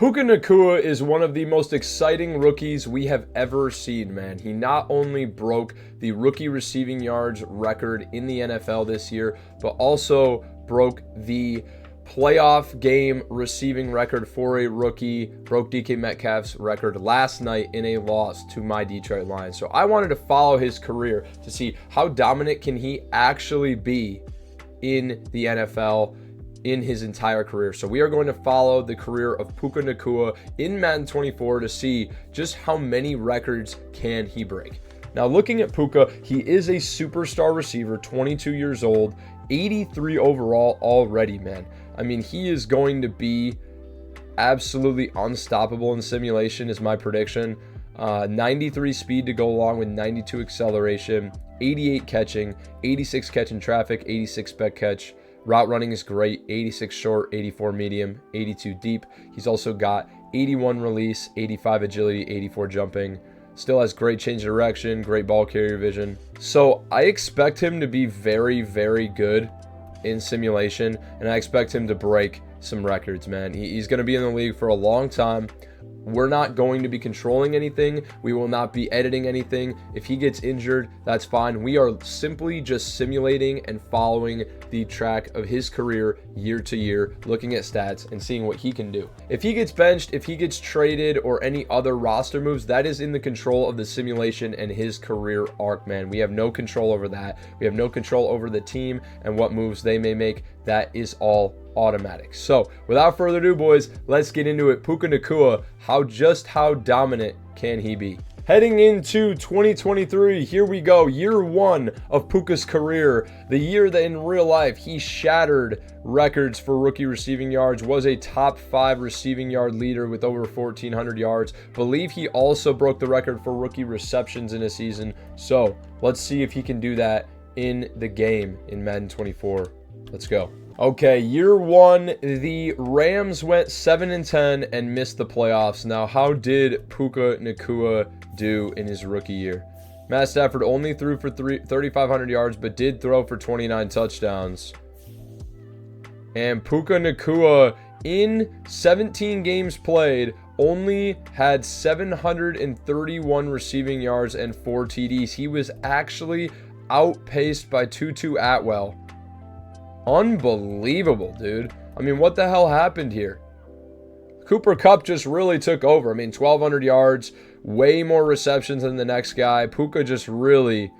Puka Nacua is one of the most exciting rookies we have ever seen, man. He not only broke the rookie receiving yards record in the NFL this year, but also broke the playoff game receiving record for a rookie, broke DK Metcalf's record last night in a loss to my Detroit Lions. So I wanted to follow his career to see how dominant can he actually be in the NFL in his entire career. So we are going to follow the career of Puka Nacua in Madden 24 to see just how many records can he break. Now, looking at Puka, he is a superstar receiver, 22 years old, 83 overall already, man. I mean, he is going to be absolutely unstoppable in simulation is my prediction. 93 speed to go along with 92 acceleration, 88 catching, 86 catch in traffic, 86 spec catch. Route running is great, 86 short, 84 medium, 82 deep. He's also got 81 release, 85 agility, 84 jumping. Still has great change of direction, great ball carrier vision. So I expect him to be very, very good in simulation, and I expect him to break some records, man. He's going to be in the league for a long time. We're not going to be controlling anything. We will not be editing anything. If he gets injured, that's fine. We are simply just simulating and following the track of his career year to year, looking at stats and seeing what he can do. If he gets benched, if he gets traded, or any other roster moves, that is in the control of the simulation and his career arc, man. We have no control over that. We have no control over the team and what moves they may make. That is all automatic. So without further ado, boys, let's get into it. Puka Nacua, how dominant can he be? Heading into 2023, here we go. Year one of Puka's career. The year that in real life he shattered records for rookie receiving yards, was a top 5 receiving yard leader with over 1,400 yards. Believe he also broke the record for rookie receptions in a season. So let's see if he can do that in the game in Madden 24. Let's go. Okay, year one, the Rams went 7-10 and missed the playoffs. Now, how did Puka Nacua do in his rookie year? Matt Stafford only threw for 3,500 yards, but did throw for 29 touchdowns. And Puka Nacua, in 17 games played, only had 731 receiving yards and 4 TDs. He was actually outpaced by Tutu Atwell. Unbelievable, dude. I mean, what the hell happened here? Cooper Kupp just really took over. I mean, 1,200 yards, way more receptions than the next guy. Puka just really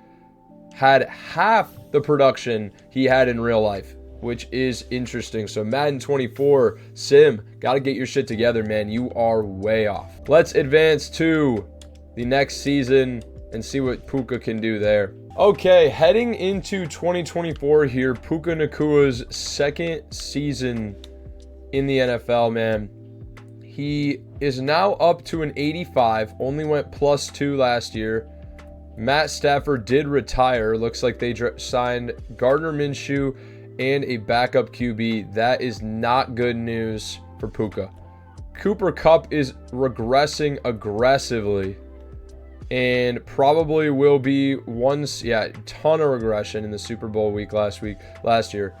had half the production he had in real life, which is interesting. So Madden 24, Sim, got to get your shit together, man. You are way off. Let's advance to the next season and see what Puka can do there. Okay, heading into 2024 here, Puka Nacua's second season in the NFL, man. He is now up to an 85, only went +2 last year. Matt Stafford did retire. Looks like they signed Gardner Minshew and a backup QB. That is not good news for Puka. Cooper Kupp is regressing aggressively, and probably will be ton of regression in the Super Bowl week last year.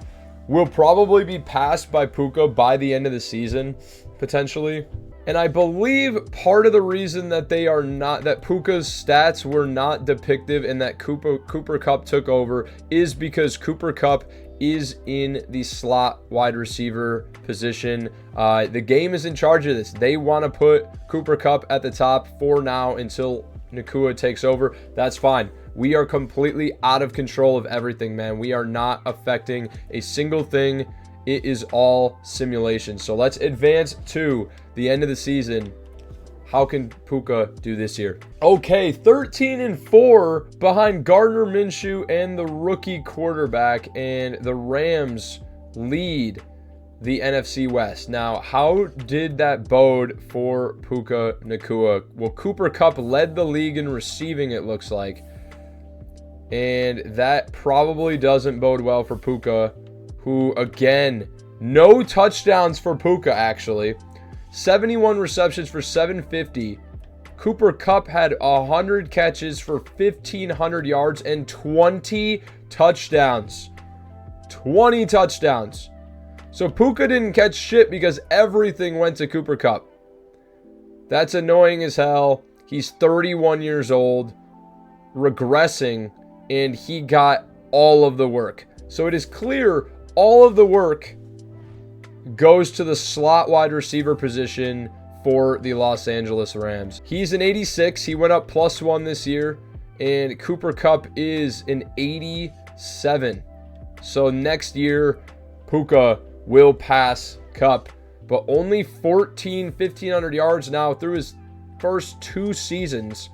Will probably be passed by Puka by the end of the season, potentially. And I believe part of the reason that that Puka's stats were not depictive and that Cooper Kupp took over is because Cooper Kupp is in the slot wide receiver position. The game is in charge of this. They want to put Cooper Kupp at the top for now until Nacua takes over. That's fine. We are completely out of control of everything, man. We are not affecting a single thing. It is all simulation. So let's advance to the end of the season. How can Puka do this year? Okay, 13-4 behind Gardner Minshew and the rookie quarterback, and the Rams lead the NFC West. Now, how did that bode for Puka Nacua? Well, Cooper Kupp led the league in receiving, it looks like. And that probably doesn't bode well for Puka, who, again, no touchdowns for Puka, actually. 71 receptions for 750. Cooper Kupp had 100 catches for 1,500 yards and 20 touchdowns. 20 touchdowns. So Puka didn't catch shit because everything went to Cooper Kupp. That's annoying as hell. He's 31 years old, regressing, and he got all of the work. So it is clear all of the work goes to the slot wide receiver position for the Los Angeles Rams. He's an 86. He went up +1 this year. And Cooper Kupp is an 87. So next year, Puka will pass Kupp. But only 1,500 yards now through his first 2 seasons.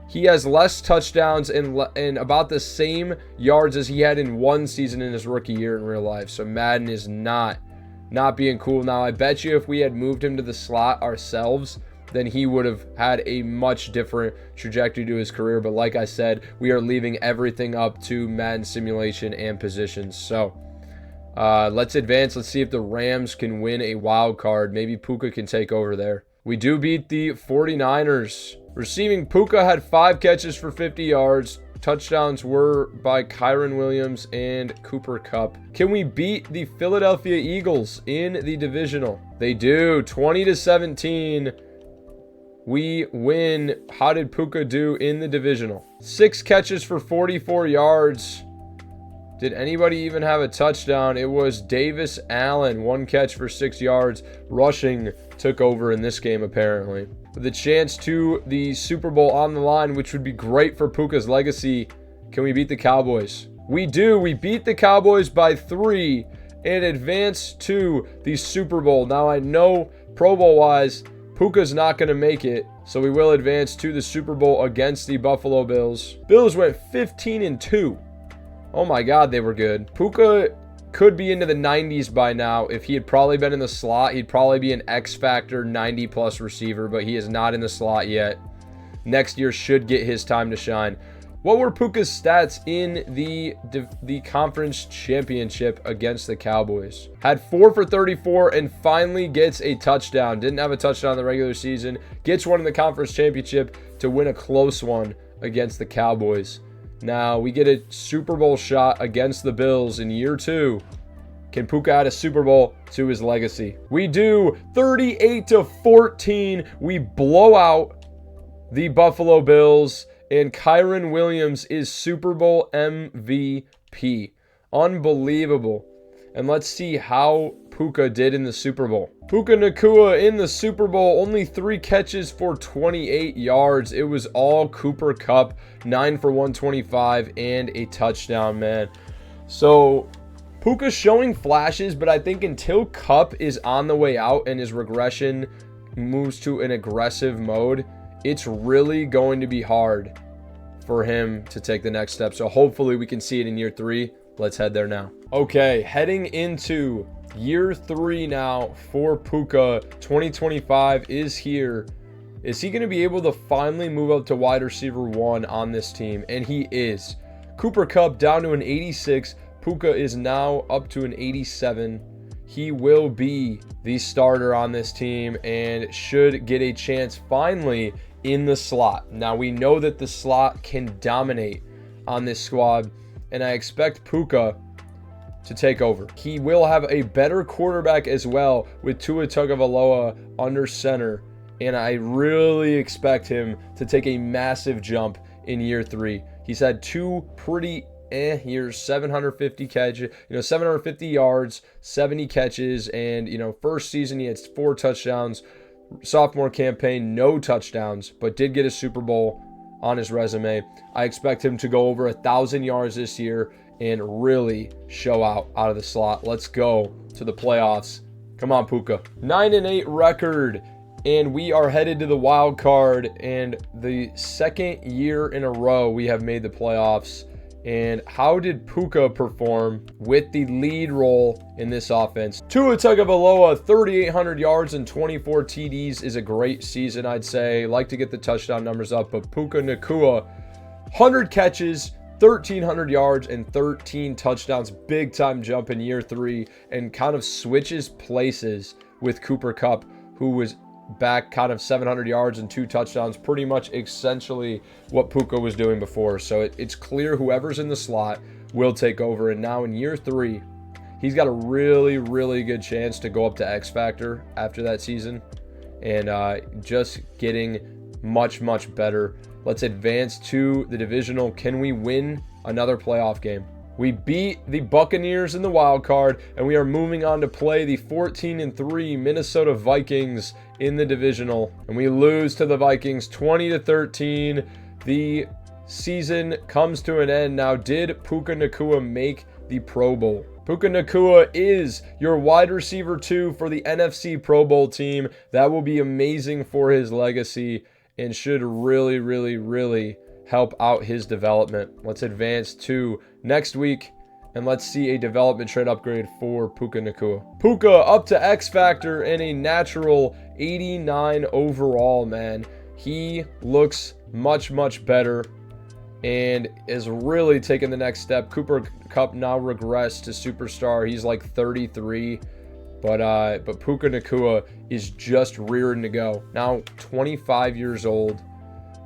He has less touchdowns and about the same yards as he had in 1 season in his rookie year in real life. So Madden is not being cool. Now, I bet you if we had moved him to the slot ourselves, then he would have had a much different trajectory to his career. But like I said, we are leaving everything up to Madden simulation and positions. So let's advance. Let's see if the Rams can win a wild card. Maybe Puka can take over there. We do beat the 49ers. Receiving, Puka had 5 catches for 50 yards. Touchdowns were by Kyren Williams and Cooper Kupp. Can we beat the Philadelphia Eagles in the divisional? They do. 20-17. We win. How did Puka do in the divisional? 6 catches for 44 yards. Did anybody even have a touchdown? It was Davis Allen. 1 catch for 6 yards. Rushing took over in this game, apparently. With a chance to the Super Bowl on the line, which would be great for Puka's legacy. Can we beat the Cowboys? We do. We beat the Cowboys by 3 and advance to the Super Bowl. Now, I know Pro Bowl-wise, Puka's not going to make it, so we will advance to the Super Bowl against the Buffalo Bills. Bills went 15-2. Oh my God, they were good. Puka could be into the 90s by now. If he had probably been in the slot, he'd probably be an X-Factor 90-plus receiver, but he is not in the slot yet. Next year should get his time to shine. What were Puka's stats in the conference championship against the Cowboys? Had 4 for 34 and finally gets a touchdown. Didn't have a touchdown in the regular season. Gets one in the conference championship to win a close one against the Cowboys. Now we get a Super Bowl shot against the Bills in year 2. Can Puka add a Super Bowl to his legacy? We do. 38-14. We blow out the Buffalo Bills. And Kyren Williams is Super Bowl MVP. Unbelievable. And let's see how Puka did in the Super Bowl. Puka Nacua in the Super Bowl, only 3 catches for 28 yards. It was all Cooper Kupp, 9 for 125 and a touchdown, man. So Puka's showing flashes, but I think until Kupp is on the way out and his regression moves to an aggressive mode, it's really going to be hard for him to take the next step. So hopefully we can see it in year 3. Let's head there now. Okay, heading into year 3 now for Puka. 2025 is here. Is he going to be able to finally move up to wide receiver 1 on this team? And he is. Cooper Kupp down to an 86. Puka is now up to an 87. He will be the starter on this team and should get a chance finally in the slot. Now we know that the slot can dominate on this squad, and I expect Puka to take over. He will have a better quarterback as well with Tua Tagovailoa under center, and I really expect him to take a massive jump in year 3. He's had 2 pretty years, 750 catches, 750 yards, 70 catches, and first season he had 4 touchdowns. Sophomore campaign, no touchdowns, but did get a Super Bowl on his resume. I expect him to go over 1,000 yards this year and really show out of the slot. Let's go to the playoffs. Come on, Puka. 9-8 record, and we are headed to the wild card, and the second year in a row we have made the playoffs. And how did Puka perform with the lead role in this offense? Tua Tagovailoa, 3,800 yards and 24 TDs is a great season, I'd say. Like to get the touchdown numbers up, but Puka Nacua, 100 catches, 1,300 yards, and 13 touchdowns. Big time jump in year 3 and kind of switches places with Cooper Kupp, who was back kind of 700 yards and 2 touchdowns, pretty much essentially what Puka was doing before. So it's clear whoever's in the slot will take over. And now in year 3, he's got a really, really good chance to go up to X Factor after that season. and just getting much, much better. Let's advance to the divisional. Can we win another playoff game? We beat the Buccaneers in the wild card, and we are moving on to play the 14-3 Minnesota Vikings in the divisional. And we lose to the Vikings 20-13. The season comes to an end. Now, did Puka Nacua make the Pro Bowl? Puka Nacua is your wide receiver 2 for the NFC Pro Bowl team. That will be amazing for his legacy and should really, really, really help out his development. Let's advance to next week and let's see a development trade upgrade for Puka Nacua. Puka up to X Factor and a natural 89 overall, man. He looks much, much better and is really taking the next step. Cooper Kupp now regressed to superstar. He's like 33, but Puka Nacua is just rearing to go. Now 25 years old.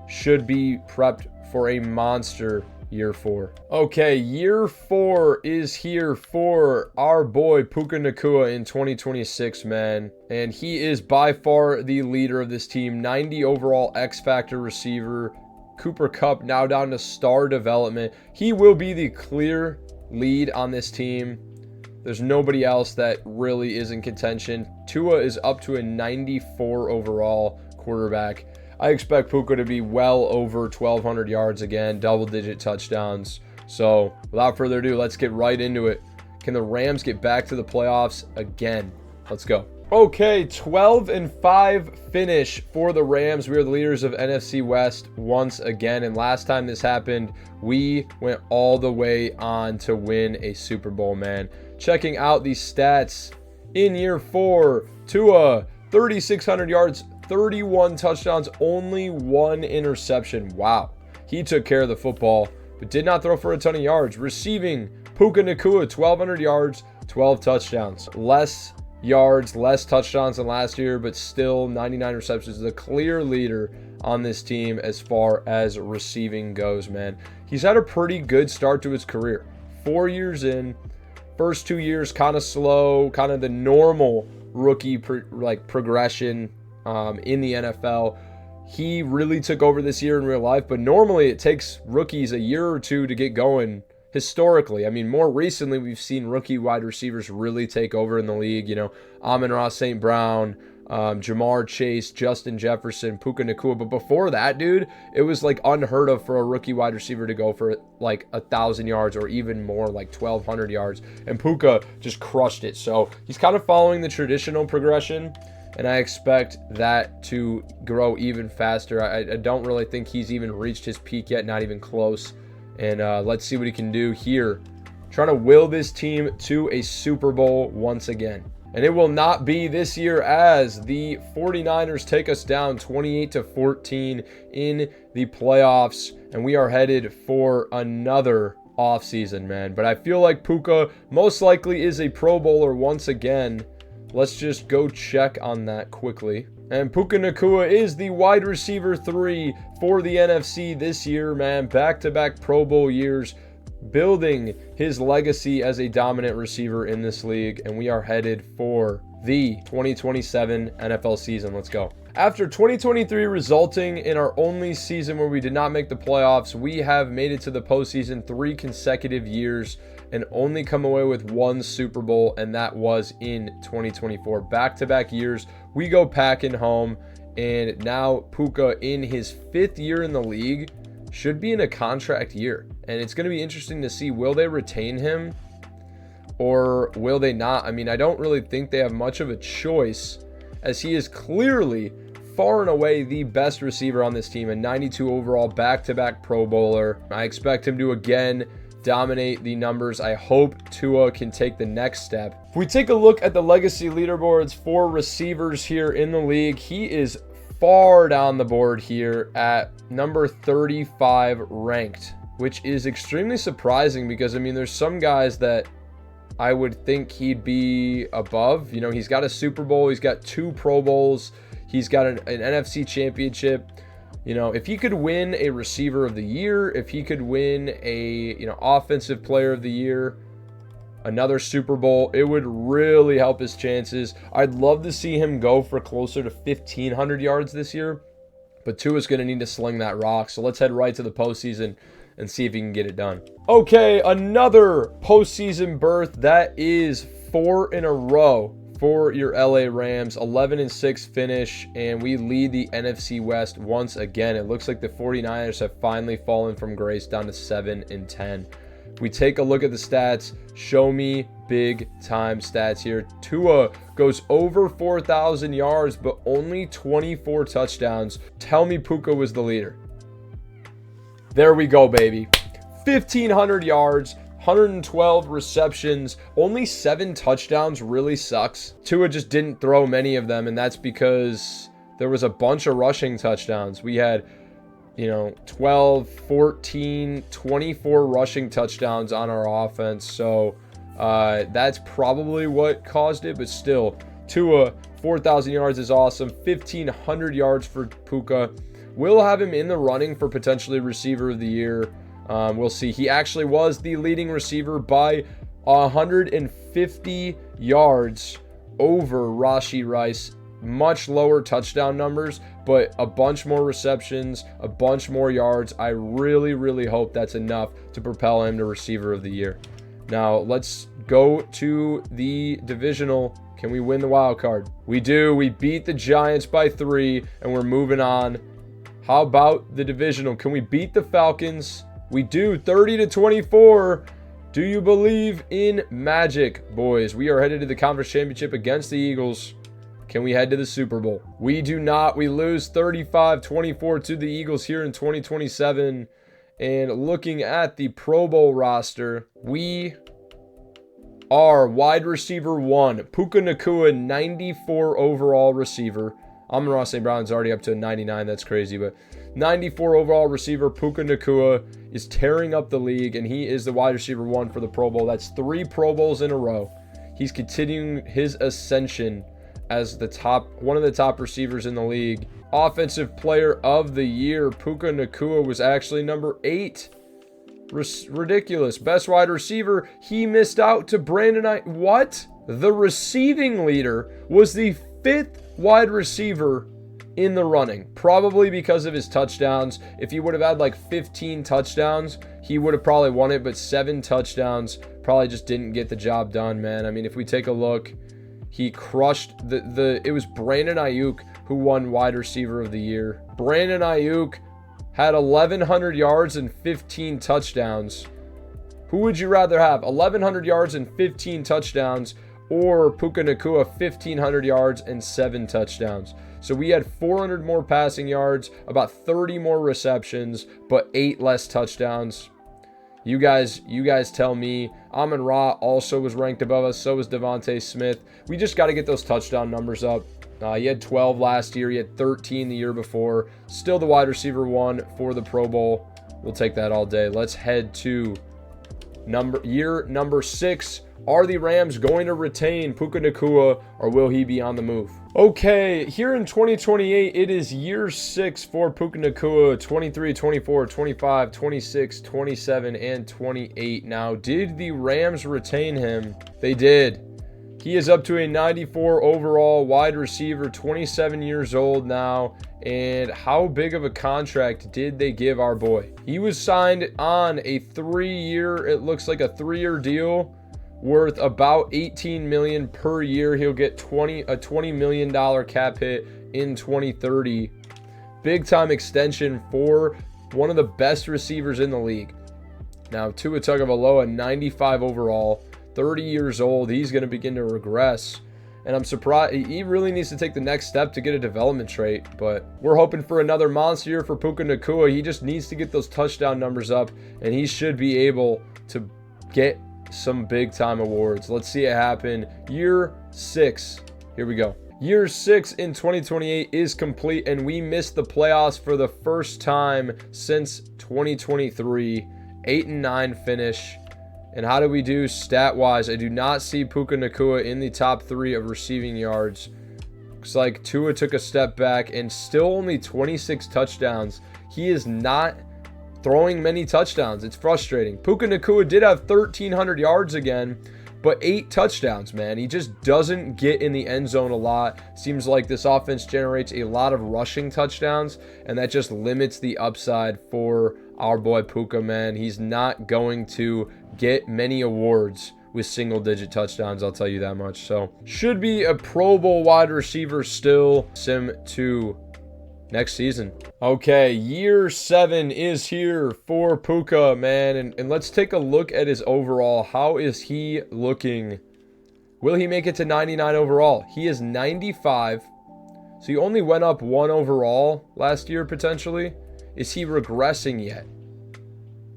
Should be prepped for a monster year 4. Okay, year 4 is here for our boy Puka Nacua in 2026, man. And he is by far the leader of this team. 90 overall X Factor receiver. Cooper Kupp now down to star development. He will be the clear lead on this team. There's nobody else that really is in contention. Tua is up to a 94 overall quarterback. I expect Puka to be well over 1,200 yards again, double-digit touchdowns. So, without further ado, let's get right into it. Can the Rams get back to the playoffs again? Let's go. Okay, 12-5 finish for the Rams. We are the leaders of NFC West once again. And last time this happened, we went all the way on to win a Super Bowl, man. Checking out these stats in year 4, Tua, 3,600 yards, 31 touchdowns, only 1 interception. Wow. He took care of the football, but did not throw for a ton of yards. Receiving, Puka Nacua, 1,200 yards, 12 touchdowns. Less yards, less touchdowns than last year, but still 99 receptions. The clear leader on this team as far as receiving goes, man. He's had a pretty good start to his career. 4 years in. First 2 years kind of slow, kind of the normal rookie progression in the NFL. He really took over this year in real life, but normally it takes rookies a year or 2 to get going historically. I mean, more recently, we've seen rookie wide receivers really take over in the league. You know, Amon-Ra St. Brown, Jamar Chase, Justin Jefferson, Puka Nacua. But before that, dude, it was like unheard of for a rookie wide receiver to go for like 1,000 yards or even more, like 1,200 yards. And Puka just crushed it. So he's kind of following the traditional progression, and I expect that to grow even faster. I don't really think he's even reached his peak yet, not even close. And let's see what he can do here. Trying to will this team to a Super Bowl once again. And it will not be this year as the 49ers take us down 28-14 in the playoffs. And we are headed for another offseason, man. But I feel like Puka most likely is a Pro Bowler once again. Let's just go check on that quickly. And Puka Nacua is the wide receiver 3 for the NFC this year, man. Back-to-back Pro Bowl years, building his legacy as a dominant receiver in this league. And we are headed for the 2027 NFL season. Let's go. After 2023 resulting in our only season where we did not make the playoffs, we have made it to the postseason 3 consecutive years and only come away with 1 Super Bowl, and that was in 2024. Back-to-back years, we go packing home, and now Puka in his 5th year in the league should be in a contract year. And it's going to be interesting to see, will they retain him or will they not? I mean, I don't really think they have much of a choice, as he is clearly far and away the best receiver on this team, a 92 overall back-to-back Pro Bowler. I expect him to again dominate the numbers. I hope Tua can take the next step. If we take a look at the legacy leaderboards for receivers here in the league, he is far down the board here at number 35 ranked, which is extremely surprising because, I mean, there's some guys that I would think he'd be above. You know, he's got a Super Bowl, he's got 2 Pro Bowls, he's got an NFC championship. You know, if he could win a receiver of the year, if he could win a, offensive player of the year, another Super Bowl. It would really help his chances. I'd love to see him go for closer to 1,500 yards this year, but Tua's going to need to sling that rock. So let's head right to the postseason and see if he can get it done. Okay, another postseason berth. That is 4 in a row for your LA Rams. 11-6 finish, and we lead the NFC West once again. It looks like the 49ers have finally fallen from grace down to 7-10. We take a look at the stats. Show me big time stats here. Tua goes over 4,000 yards, but only 24 touchdowns. Tell me Puka was the leader. There we go, baby. 1,500 yards, 112 receptions, only 7 touchdowns really sucks. Tua just didn't throw many of them, and that's because there was a bunch of rushing touchdowns. We had 12, 14, 24 rushing touchdowns on our offense. So that's probably what caused it. But still, Tua, 4,000 yards is awesome. 1,500 yards for Puka. We'll have him in the running for potentially receiver of the year. We'll see. He actually was the leading receiver by 150 yards over Rashee Rice. Much lower touchdown numbers, but a bunch more receptions, a bunch more yards. I really, really hope that's enough to propel him to receiver of the year. Now, let's go to the divisional. Can we win the wild card? We do. We beat the Giants by 3, and we're moving on. How about the divisional? Can we beat the Falcons? We do. 30-24. Do you believe in magic, boys? We are headed to the conference championship against the Eagles. Can we head to the Super Bowl? We do not. We lose 35-24 to the Eagles here in 2027. And looking at the Pro Bowl roster, we are wide receiver 1. Puka Nacua, 94 overall receiver. Amon-Ra St. Brown's already up to 99. That's crazy. But 94 overall receiver. Puka Nacua is tearing up the league, and he is the wide receiver 1 for the Pro Bowl. That's 3 Pro Bowls in a row. He's continuing his ascension as one of the top receivers in the league. Offensive player of the year, Puka Nacua was actually number 8. Ridiculous. Best wide receiver, he missed out to Brandon What? The receiving leader was the 5th wide receiver in the running, probably because of his touchdowns. If he would have had like 15 touchdowns, he would have probably won it, but 7 touchdowns probably just didn't get the job done, man. I mean, if we take a look, he crushed it was Brandon Ayuk who won wide receiver of the year. Brandon Ayuk had 1,100 yards and 15 touchdowns. Who would you rather have? 1,100 yards and 15 touchdowns, or Puka Nacua 1,500 yards and 7 touchdowns? So we had 400 more passing yards, about 30 more receptions, but 8 less touchdowns. You guys tell me. Amon-Ra also was ranked above us. So was Devontae Smith. We just got to get those touchdown numbers up. He had 12 last year. He had 13 the year before. Still the wide receiver 1 for the Pro Bowl. We'll take that all day. Let's head to year number 6. Are the Rams going to retain Puka Nacua, or will he be on the move? Okay, here in 2028, it is year 6 for Puka Nacua. 23, 24, 25, 26, 27, and 28. Now, did the Rams retain him? They did. He is up to a 94 overall wide receiver, 27 years old now. And how big of a contract did they give our boy? He was signed on a 3-year, it looks like a 3-year deal worth about $18 million per year. He'll get a $20 million cap hit in 2030. Big time extension for one of the best receivers in the league. Now, Tua Tagovailoa, 95 overall, 30 years old. He's going to begin to regress. And I'm surprised. He really needs to take the next step to get a development trait. But we're hoping for another monster year for Puka Nacua. He just needs to get those touchdown numbers up, and he should be able to get some big time awards. Let's see it happen. Year 6. Here we go. Year 6 in 2028 is complete, and we missed the playoffs for the first time since 2023. 8-9 finish. And how do we do stat-wise? I do not see Puka Nacua in the top 3 of receiving yards. Looks like Tua took a step back and still only 26 touchdowns. He is not throwing many touchdowns. It's frustrating. Puka Nacua did have 1,300 yards again, but 8 touchdowns, man. He just doesn't get in the end zone a lot. Seems like this offense generates a lot of rushing touchdowns, and that just limits the upside for our boy Puka, man. He's not going to get many awards with single-digit touchdowns, I'll tell you that much. So, should be a Pro Bowl wide receiver still. Sim to next season. Okay, year 7 is here for Puka, man. And let's take a look at his overall. How is he looking? Will he make it to 99 overall? He is 95. So he only went up 1 overall last year, potentially. Is he regressing yet?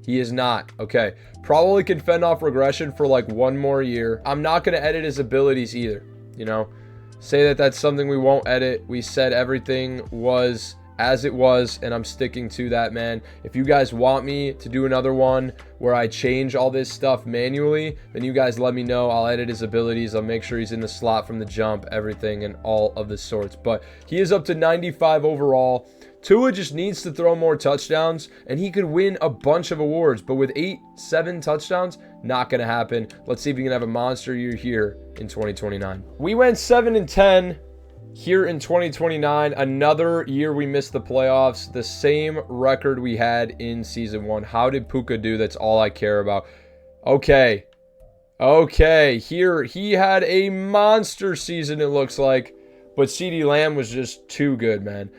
He is not. Okay. Probably can fend off regression for like 1 more year. I'm not going to edit his abilities either. You know, say that that's something we won't edit. We said everything was as it was, and I'm sticking to that, man. If you guys want me to do another one where I change all this stuff manually, then you guys let me know. I'll edit his abilities. I'll make sure he's in the slot from the jump, everything, and all of the sorts. But he is up to 95 overall. Tua just needs to throw more touchdowns, and he could win a bunch of awards. But with 7 touchdowns, not going to happen. Let's see if he can have a monster year here in 2029. We went 7-10 here in 2029. Another year we missed the playoffs. The same record we had in season 1. How did Puka do? That's all I care about. Okay. Here he had a monster season, it looks like. But CeeDee Lamb was just too good, man.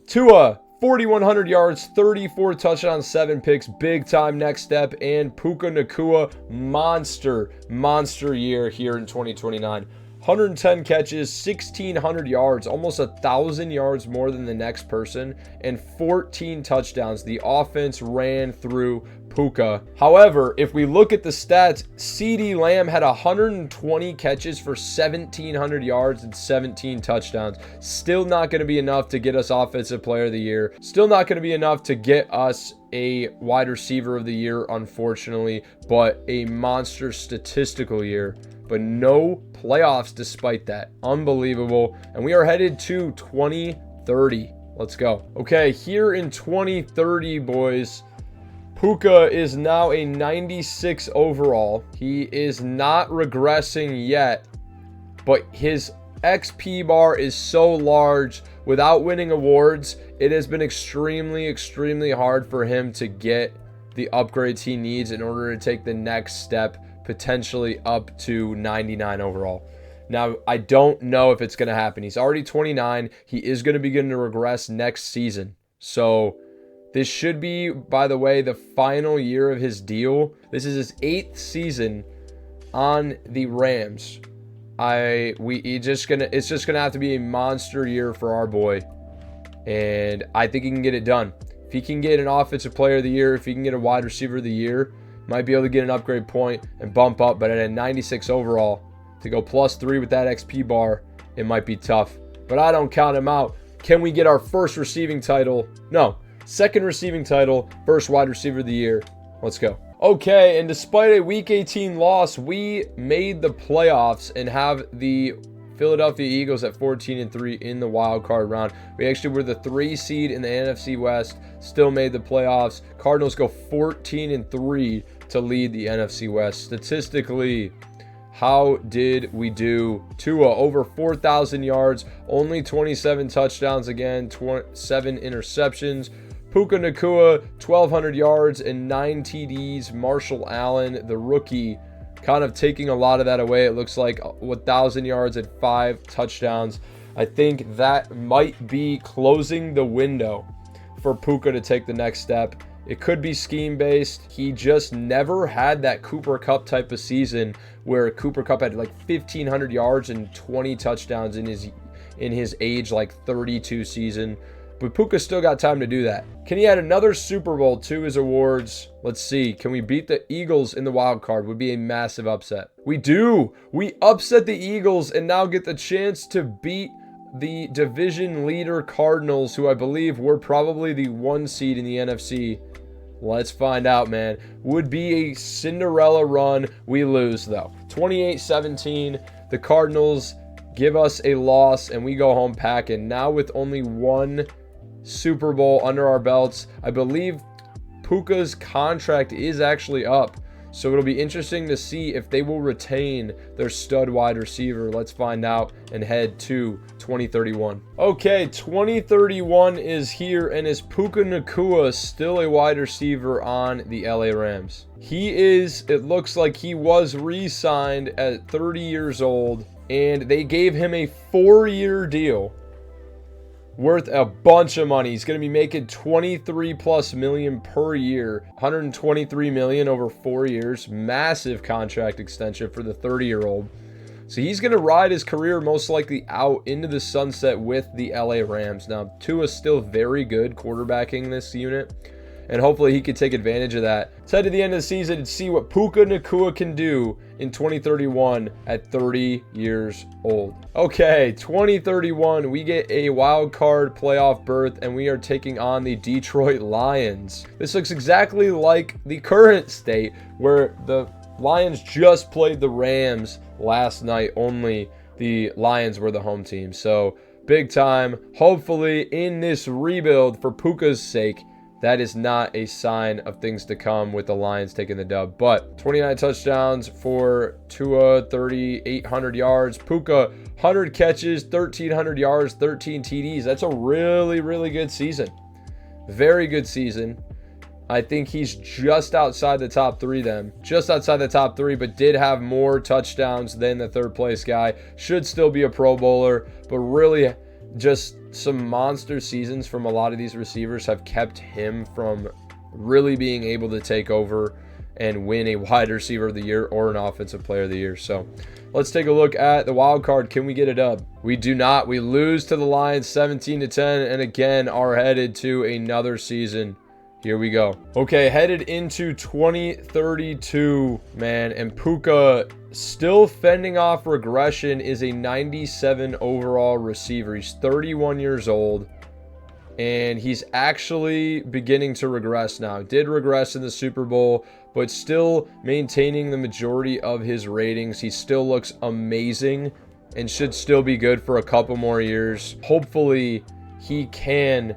Tua, 4,100 yards, 34 touchdowns, 7 picks, big time next step. And Puka Nacua, monster year here in 2029. 110 catches, 1,600 yards, almost 1,000 yards more than the next person, and 14 touchdowns. The offense ran through Puka. However, if we look at the stats, CeeDee Lamb had 120 catches for 1,700 yards and 17 touchdowns. Still not going to be enough to get us Offensive Player of the Year. Still not going to be enough to get us a Wide Receiver of the Year, unfortunately, but a monster statistical year. But no playoffs despite that. Unbelievable. And we are headed to 2030. Let's go. Okay, here in 2030, boys, Puka is now a 96 overall. He is not regressing yet, but his XP bar is so large. Without winning awards, it has been extremely hard for him to get the upgrades he needs in order to take the next step, potentially up to 99 overall. Now, I don't know if it's going to happen. He's already 29. He is going to begin to regress next season. So this should be, by the way, the final year of his deal. This is his 8th season on the Rams. It's just gonna have to be a monster year for our boy, and I think he can get it done. If he can get an Offensive Player of the Year, if he can get a Wide Receiver of the Year, might be able to get an upgrade point and bump up. But at a 96 overall, to go +3 with that XP bar, it might be tough. But I don't count him out. Can we get our first receiving title? No. Second receiving title, first Wide Receiver of the Year. Let's go. Okay, and despite a Week 18 loss, we made the playoffs and have the Philadelphia Eagles at 14-3 in the wild card round. We actually were the 3 seed in the NFC West, still made the playoffs. Cardinals go 14-3 to lead the NFC West. Statistically, how did we do? Tua, over 4,000 yards, only 27 touchdowns again, 7 interceptions. Puka Nacua, 1,200 yards and 9 TDs. Marshall Allen, the rookie, kind of taking a lot of that away. It looks like 1,000 yards and 5 touchdowns. I think that might be closing the window for Puka to take the next step. It could be scheme-based. He just never had that Cooper Kupp type of season where Cooper Kupp had like 1,500 yards and 20 touchdowns in his age like 32 season. But Puka still got time to do that. Can he add another Super Bowl to his awards? Let's see. Can we beat the Eagles in the wild card? Would be a massive upset. We do. We upset the Eagles and now get the chance to beat the division leader Cardinals, who I believe were probably the 1 seed in the NFC. Let's find out, man. Would be a Cinderella run. We lose, though. 28-17. The Cardinals give us a loss, and we go home packing. Now with only 1 Super Bowl under our belts, I believe Puka's contract is actually up. So it'll be interesting to see if they will retain their stud wide receiver. Let's find out and head to 2031. Okay, 2031 is here, and is Puka Nacua still a wide receiver on the LA Rams? He is. It looks like he was re-signed at 30 years old, and they gave him a 4-year deal worth a bunch of money. He's going to be making 23 plus million per year, 123 million over 4 years. Massive contract extension for the 30-year-old. So he's going to ride his career most likely out into the sunset with the LA Rams. Now, Tua's still very good quarterbacking this unit, and hopefully he could take advantage of that. Let's head to the end of the season and see what Puka Nacua can do in 2031 at 30 years old. Okay, 2031, we get a wild card playoff berth, and we are taking on the Detroit Lions. This looks exactly like the current state, where the Lions just played the Rams last night, only the Lions were the home team. So big time. Hopefully in this rebuild, for Puka's sake, that is not a sign of things to come with the Lions taking the dub. But 29 touchdowns for Tua, 3,800 yards. Puka, 100 catches, 1,300 yards, 13 TDs. That's a really, really good season. Very good season. I think he's just outside the top 3 then. Just outside the top 3, but did have more touchdowns than the third place guy. Should still be a Pro Bowler, but really just some monster seasons from a lot of these receivers have kept him from really being able to take over and win a wide receiver of the year or an offensive player of the year. So let's take a look at the wild card. Can we get a dub? We do not. We lose to the Lions 17-10, and again are headed to another season. Here we go. Okay, headed into 2032, man, and Puka still fending off regression, is a 97 overall receiver. He's 31 years old, and he's actually beginning to regress now. Did regress in the Super Bowl, but still maintaining the majority of his ratings. He still looks amazing and should still be good for a couple more years. Hopefully, he can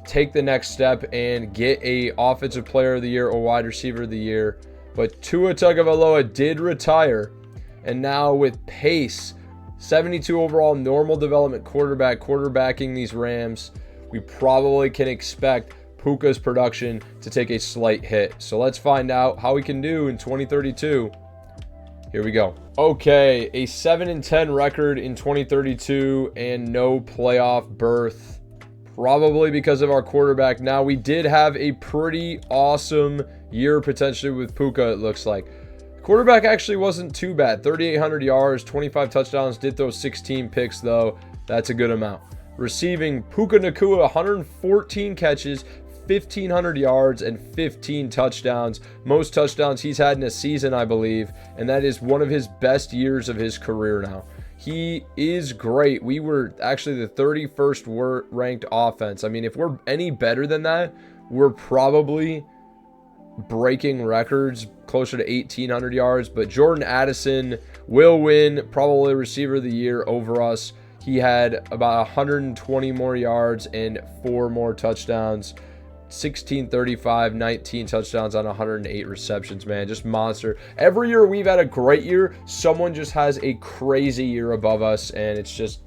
take the next step and get a offensive player of the year or wide receiver of the year. But Tua Tagovailoa did retire, and now with pace, 72 overall normal development quarterback quarterbacking these Rams, we probably can expect Puka's production to take a slight hit. So let's find out how we can do in 2032. Here we go. Okay, a 7-10 record in 2032 and no playoff berth. Probably because of our quarterback. Now, we did have a pretty awesome year potentially with Puka, it looks like. Quarterback actually wasn't too bad. 3,800 yards, 25 touchdowns, did throw 16 picks though. That's a good amount. Receiving, Puka Nacua, 114 catches, 1,500 yards, and 15 touchdowns. Most touchdowns he's had in a season, I believe, and that is one of his best years of his career now. He is great. We were actually the 31st ranked offense. I mean, if we're any better than that, we're probably breaking records closer to 1,800 yards. But Jordan Addison will win probably receiver of the year over us. He had about 120 more yards and 4 more touchdowns. 16, 35, 19 touchdowns on 108 receptions, man. Just monster. Every year we've had a great year. Someone just has a crazy year above us, and it's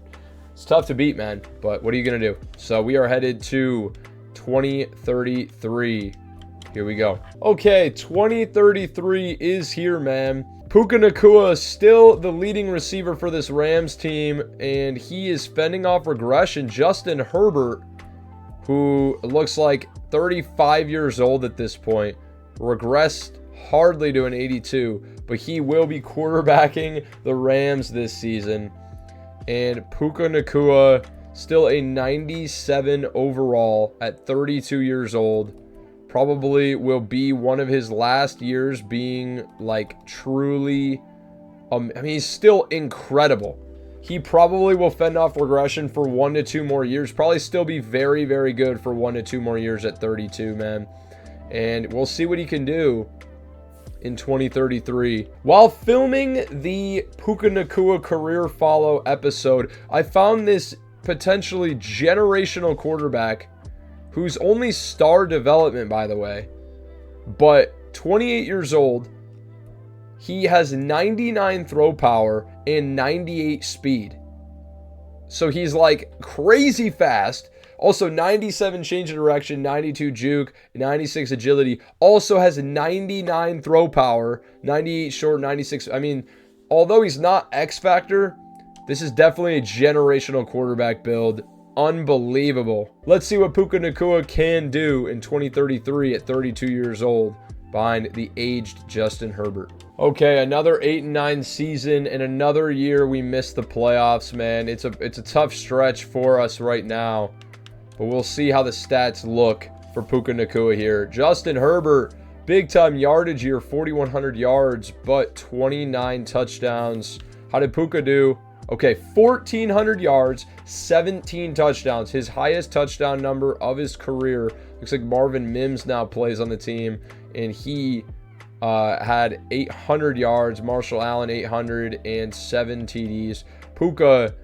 tough to beat, man. But what are you going to do? So we are headed to 2033. Here we go. Okay, 2033 is here, man. Puka Nacua is still the leading receiver for this Rams team, and he is fending off regression. Justin Herbert, who looks like 35 years old at this point, regressed hardly to an 82, but he will be quarterbacking the Rams this season. And Puka Nacua, still a 97 overall at 32 years old. Probably will be one of his last years being like truly, I mean, he's still incredible. He probably will fend off regression for 1 to 2 more years. Probably still be very, very good for 1 to 2 more years at 32, man. And we'll see what he can do in 2033. While filming the Puka Nacua career follow episode, I found this potentially generational quarterback who's only star development, by the way, but 28 years old, he has 99 throw power and 98 speed. So he's like crazy fast. Also 97 change of direction, 92 juke, 96 agility. Also has 99 throw power, 98 short, 96. I mean, although he's not X Factor, this is definitely a generational quarterback build. Unbelievable. Let's see what Puka Nacua can do in 2033 at 32 years old behind the aged Justin Herbert. Okay, another 8-9 season and another year we missed the playoffs, man. It's a tough stretch for us right now, but we'll see how the stats look for Puka Nacua here. Justin Herbert, big time yardage year, 4,100 yards, but 29 touchdowns. How did Puka do? Okay, 1,400 yards, 17 touchdowns. His highest touchdown number of his career. Looks like Marvin Mims now plays on the team, and he had 800 yards. Marshall Allen, 800, and 7 TDs. Puka,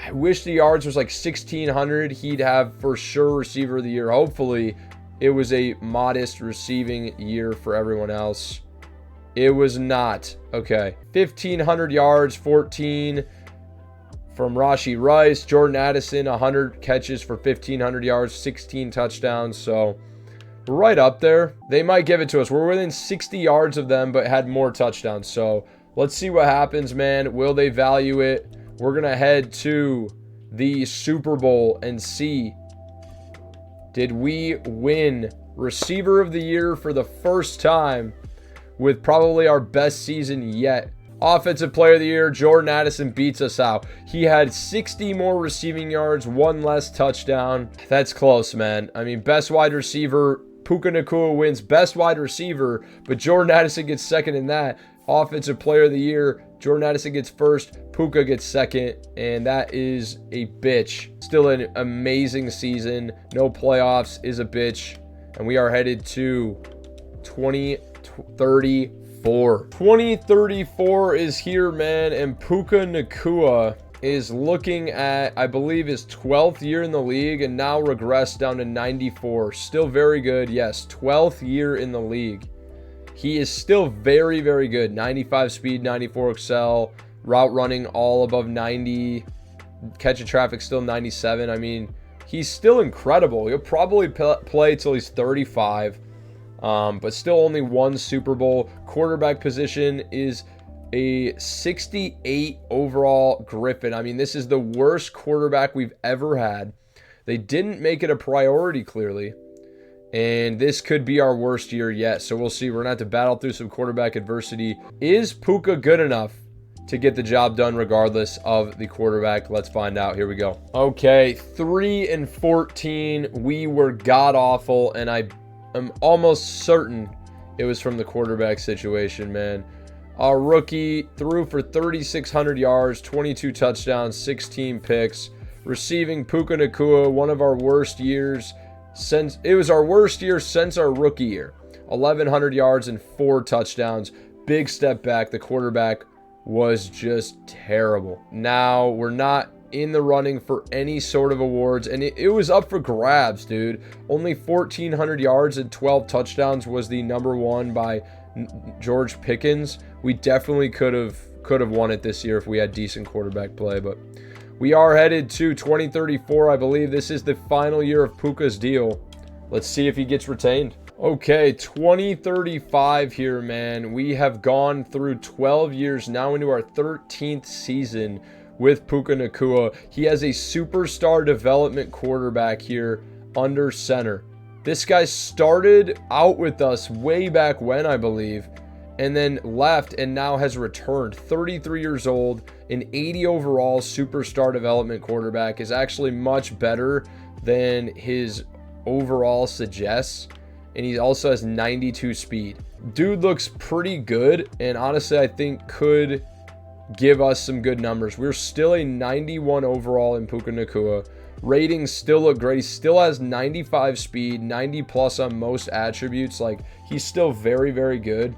I wish the yards was like 1,600. He'd have for sure receiver of the year. Hopefully, it was a modest receiving year for everyone else. It was not. Okay, 1,500 yards, 14 from Rashee Rice. Jordan Addison, 100 catches for 1,500 yards, 16 touchdowns. So we're right up there. They might give it to us. We're within 60 yards of them, but had more touchdowns. So let's see what happens, man. Will they value it? We're going to head to the Super Bowl and see, did we win receiver of the year for the first time with probably our best season yet? Offensive player of the year, Jordan Addison beats us out. He had 60 more receiving yards, 1 less touchdown. That's close, man. I mean, best wide receiver, Puka Nacua wins best wide receiver, but Jordan Addison gets second in that. Offensive player of the year, Jordan Addison gets first, Puka gets second, and that is a bitch. Still an amazing season. No playoffs is a bitch, and we are headed to 2034. 2034 is here, man, and Puka Nacua is looking at, I believe, his 12th year in the league and now regressed down to 94. Still very good. Yes, 12th year in the league. He is still very, very good. 95 speed, 94 excel, route running all above 90, catch of traffic still 97. I mean, he's still incredible. He'll probably play till he's 35. But still only 1 Super Bowl. Quarterback position is a 68 overall Griffin. I mean, this is the worst quarterback we've ever had. They didn't make it a priority, clearly. And this could be our worst year yet. So we'll see. We're going to have to battle through some quarterback adversity. Is Puka good enough to get the job done regardless of the quarterback? Let's find out. Here we go. Okay, 3-14. We were god-awful, and I'm almost certain it was from the quarterback situation, man. Our rookie threw for 3,600 yards, 22 touchdowns, 16 picks. Receiving, Puka Nacua, one of our worst years since, it was our worst year since our rookie year. 1,100 yards and 4 touchdowns. Big step back. The quarterback was just terrible. Now, we're not in the running for any sort of awards, and it was up for grabs, dude. Only 1,400 yards and 12 touchdowns was the number one by George Pickens. We definitely could have won it this year if we had decent quarterback play, but we are headed to 2034. I believe this is the final year of Puka's deal. Let's see if he gets retained. Okay, 2035 here, man. We have gone through 12 years, now into our 13th season with Puka Nacua. He has a superstar development quarterback here under center. This guy started out with us way back when, I believe, and then left and now has returned. 33 years old, an 80 overall superstar development quarterback is actually much better than his overall suggests. And he also has 92 speed. Dude looks pretty good, and honestly, I think could give us some good numbers. We're still a 91 overall in Puka Nacua. Ratings still look great. He still has 95 speed, 90 plus on most attributes. Like, he's still very, very good.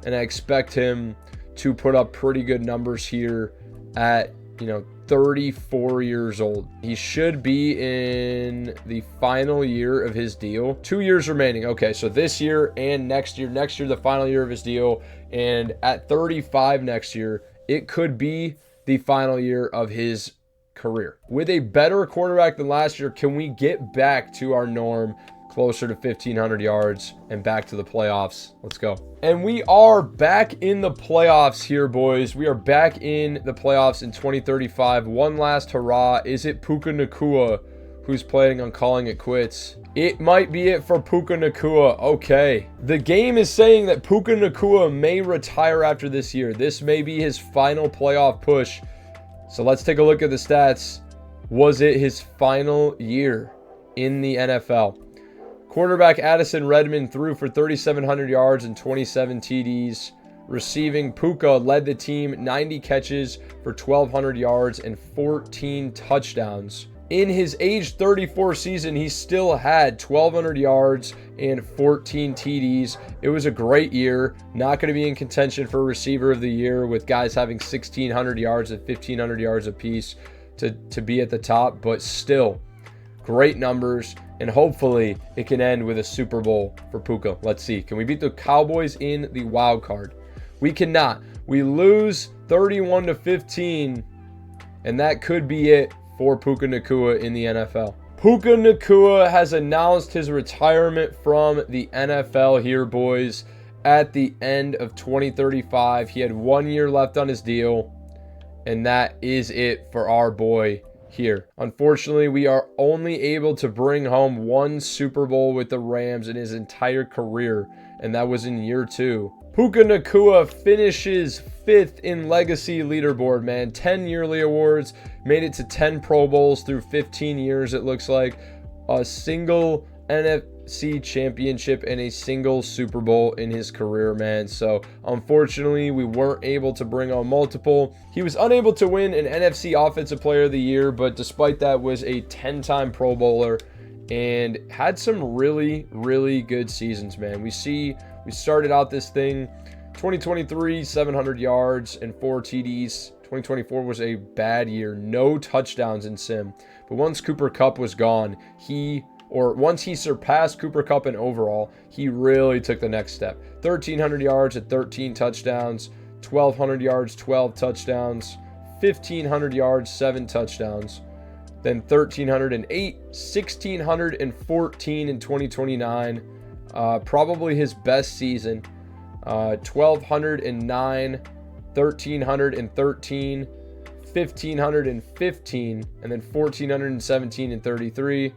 And I expect him to put up pretty good numbers here at, 34 years old. He should be in the final year of his deal. 2 years remaining. Okay, so this year and next year. Next year, the final year of his deal. And at 35 next year, it could be the final year of his career. With a better quarterback than last year, can we get back to our norm, closer to 1,500 yards and back to the playoffs? Let's go. And we are back in the playoffs here, boys. We are back in the playoffs in 2035. One last hurrah. Is it Puka Nacua who's planning on calling it quits? It might be it for Puka Nacua. Okay. The game is saying that Puka Nacua may retire after this year. This may be his final playoff push. So let's take a look at the stats. Was it his final year in the NFL? Quarterback Addison Redmond threw for 3,700 yards and 27 TDs. Receiving, Puka led the team, 90 catches for 1,200 yards and 14 touchdowns. In his age 34 season, he still had 1,200 yards and 14 TDs. It was a great year. Not going to be in contention for receiver of the year with guys having 1,600 yards and 1,500 yards apiece to be at the top, but still great numbers. And hopefully it can end with a Super Bowl for Puka. Let's see. Can we beat the Cowboys in the wild card? We cannot. We lose 31-15, and that could be it for Puka Nacua in the NFL. Puka Nacua has announced his retirement from the NFL here, boys, at the end of 2035. He had 1 year left on his deal, and that is it for our boy here. Unfortunately, we are only able to bring home one Super Bowl with the Rams in his entire career, and that was in year 2. Puka Nacua finishes 5th in legacy leaderboard, man. 10 yearly awards, made it to 10 Pro Bowls through 15 years, it looks like. A single NFC championship and a single Super Bowl in his career, man. So unfortunately, we weren't able to bring on multiple. He was unable to win an NFC Offensive Player of the Year, but despite that was a 10-time Pro Bowler and had some really, really good seasons, man. We started out this thing 2023, 700 yards and 4 TDs. 2024 was a bad year. No touchdowns in sim. But once Cooper Kupp was gone, once he surpassed Cooper Kupp in overall, he really took the next step. 1,300 yards at 13 touchdowns, 1,200 yards, 12 touchdowns, 1,500 yards, 7 touchdowns, then 1,308, 1,614 in 2029. Probably his best season. 1,209, 1,313, 1,515, and then 1,417 in 33.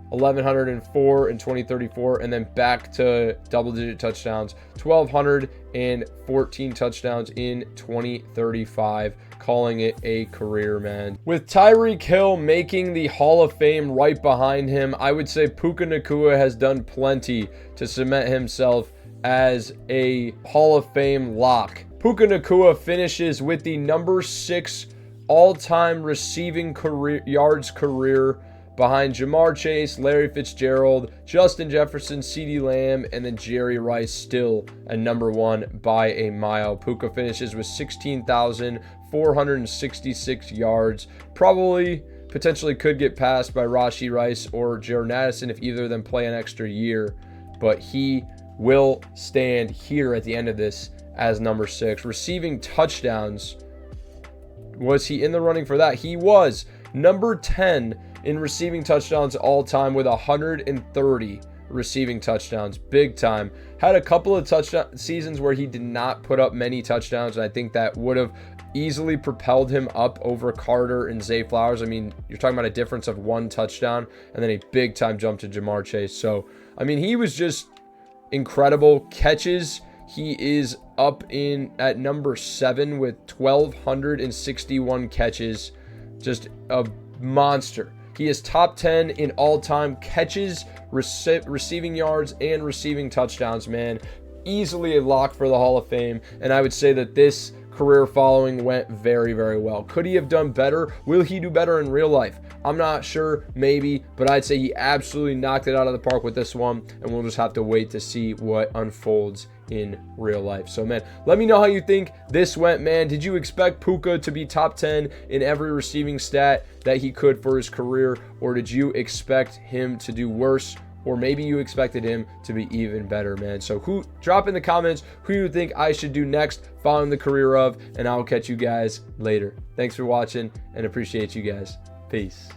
1,104 in 2034, and then back to double-digit touchdowns. 1,214 touchdowns in 2035, calling it a career, man. With Tyreek Hill making the Hall of Fame right behind him, I would say Puka Nacua has done plenty to cement himself as a Hall of Fame lock. Puka Nacua finishes with the number 6 all-time receiving yards career, behind Jamar Chase, Larry Fitzgerald, Justin Jefferson, CeeDee Lamb, and then Jerry Rice, still at number 1 by a mile. Puka finishes with 16,466 yards. Potentially could get passed by Rashee Rice or Jordan Addison if either of them play an extra year, but he will stand here at the end of this as number 6. Receiving touchdowns, was he in the running for that? He was number 10 in receiving touchdowns all time with 130 receiving touchdowns. Big time. Had a couple of touchdown seasons where he did not put up many touchdowns, and I think that would have easily propelled him up over Carter and Zay Flowers. I mean, you're talking about a difference of 1 touchdown and then a big time jump to Jamar Chase. So, I mean, he was just incredible. Catches, he is up at number 7 with 1,261 catches. Just a monster. He is top 10 in all-time catches, receiving yards, and receiving touchdowns, man. Easily a lock for the Hall of Fame, and I would say that this career following went very, very well. Could he have done better? Will he do better in real life? I'm not sure, maybe, but I'd say he absolutely knocked it out of the park with this one, and we'll just have to wait to see what unfolds in real life. So, man, let me know how you think this went, man. Did you expect Puka to be top 10 in every receiving stat that he could for his career, or did you expect him to do worse? Or maybe you expected him to be even better, man. So drop in the comments who you think I should do next following the career of, and I'll catch you guys later. Thanks for watching and appreciate you guys. Peace.